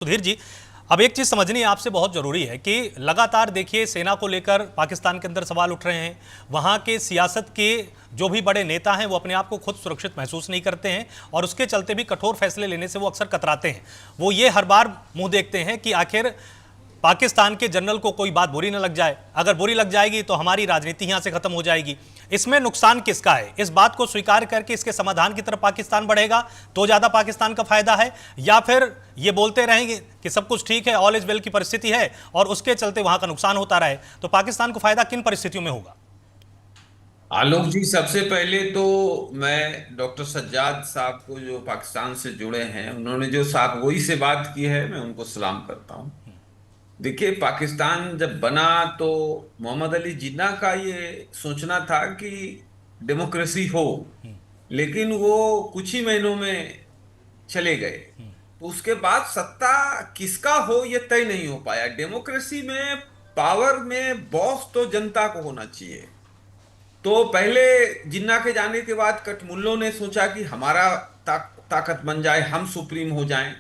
सुधीर जी, अब एक चीज समझनी आपसे बहुत जरूरी है कि लगातार देखिए सेना को लेकर पाकिस्तान के अंदर सवाल उठ रहे हैं। वहां के सियासत के जो भी बड़े नेता हैं वो अपने आप को खुद सुरक्षित महसूस नहीं करते हैं और उसके चलते भी कठोर फैसले लेने से वो अक्सर कतराते हैं। वो ये हर बार मुंह देखते हैं कि आखिर पाकिस्तान के जनरल को कोई बात बुरी न लग जाए, अगर बुरी लग जाएगी तो हमारी राजनीति यहां से खत्म हो जाएगी। इसमें नुकसान किसका है? इस बात को स्वीकार करके इसके समाधान की तरफ पाकिस्तान बढ़ेगा तो ज्यादा पाकिस्तान का फायदा है, या फिर ये बोलते रहेंगे कि सब कुछ ठीक है, ऑल इज वेल की परिस्थिति है और उसके चलते वहां का नुकसान होता रहे? तो पाकिस्तान को फायदा किन परिस्थितियों में होगा? आलोक जी, सबसे पहले तो मैं डॉक्टर सज्जाद साहब को, जो पाकिस्तान से जुड़े हैं, उन्होंने जो साफगोई से बात की है, मैं उनको सलाम करता हूं। देखिए, पाकिस्तान जब बना तो मोहम्मद अली जिन्ना का ये सोचना था कि डेमोक्रेसी हो, लेकिन वो कुछ ही महीनों में चले गए। तो उसके बाद सत्ता किसका हो ये तय नहीं हो पाया। डेमोक्रेसी में पावर में बॉस तो जनता को होना चाहिए। तो पहले जिन्ना के जाने के बाद कटमुल्लों ने सोचा कि हमारा ताकत बन जाए, हम सुप्रीम हो जाएं।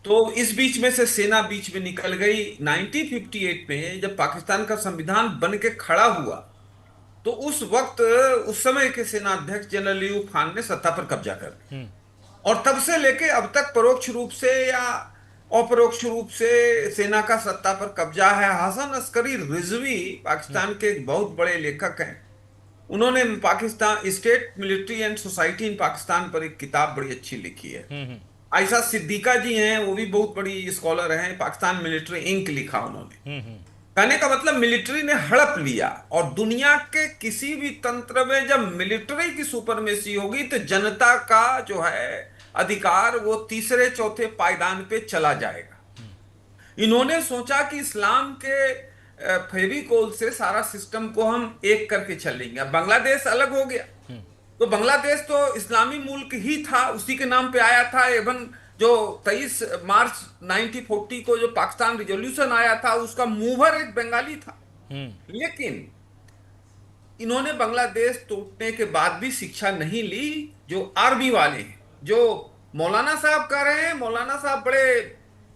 तो इस बीच में से सेना बीच में निकल गई। 1958 में जब पाकिस्तान का संविधान बन के खड़ा हुआ तो उस वक्त उस समय के सेना अध्यक्ष जनरल अयूब खान ने सत्ता पर कब्जा कर लिया। और तब से लेके अब तक परोक्ष रूप से या अपरोक्ष रूप से सेना का सत्ता पर कब्जा है। हसन अस्करी रिजवी पाकिस्तान के एक बहुत बड़े लेखक हैं। उन्होंने Pakistan state military and society in Pakistan पर एक किताब बड़ी अच्छी लिखी है। आयशा सिद्दीका जी हैं, वो भी बहुत बड़ी स्कॉलर हैं। पाकिस्तान मिलिट्री इंक लिखा उन्होंने। कहने का मतलब, मिलिट्री ने हड़प लिया और दुनिया के किसी भी तंत्र में जब मिलिट्री की सुपरमेसी होगी तो जनता का जो है अधिकार वो तीसरे चौथे पायदान पे चला जाएगा। इन्होंने सोचा कि इस्लाम के फेविकोल से सारा सिस्टम को हम एक करके चलेंगे। अब बांग्लादेश अलग हो गया तो बांग्लादेश तो इस्लामी मुल्क ही था, उसी के नाम पे आया था। एवं जो 23 मार्च 1940 को जो पाकिस्तान रिजोल्यूशन आया था उसका मूवर एक बंगाली था। लेकिन इन्होंने बांग्लादेश टूटने के बाद भी शिक्षा नहीं ली। जो आर्मी वाले हैं, जो मौलाना साहब कह रहे हैं, मौलाना साहब बड़े,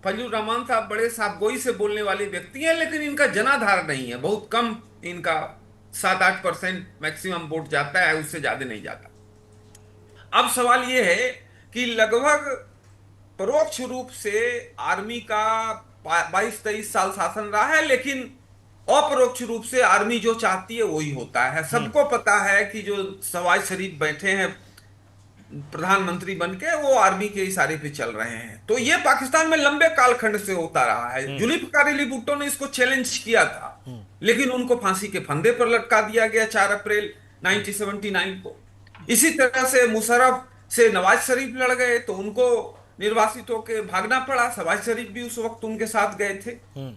फजलुर रहमान साहब बड़े साफगोई से बोलने वाले व्यक्ति हैं, लेकिन इनका जनाधार नहीं है, बहुत कम। इनका 7-8% मैक्सिमम वोट जाता है, उससे ज्यादा नहीं जाता। अब सवाल यह है कि लगभग परोक्ष रूप से आर्मी का 22-23 साल शासन रहा है, लेकिन अपरोक्ष रूप से आर्मी जो चाहती है वही होता है। सबको पता है कि जो शहबाज शरीफ बैठे हैं प्रधानमंत्री बन के, वो आर्मी के इशारे पे चल रहे हैं। तो ये पाकिस्तान में लंबे कालखंड से होता रहा है। जुल्फिकार अली भुट्टो ने इसको चैलेंज किया था, लेकिन उनको फांसी के फंदे पर लटका दिया गया 4 अप्रैल 1979 को। इसी तरह से मुशर्रफ से नवाज शरीफ लड़ गए तो उनको निर्वासित होकर भागना पड़ा। शहबाज शरीफ भी उस वक्त उनके साथ गए थे।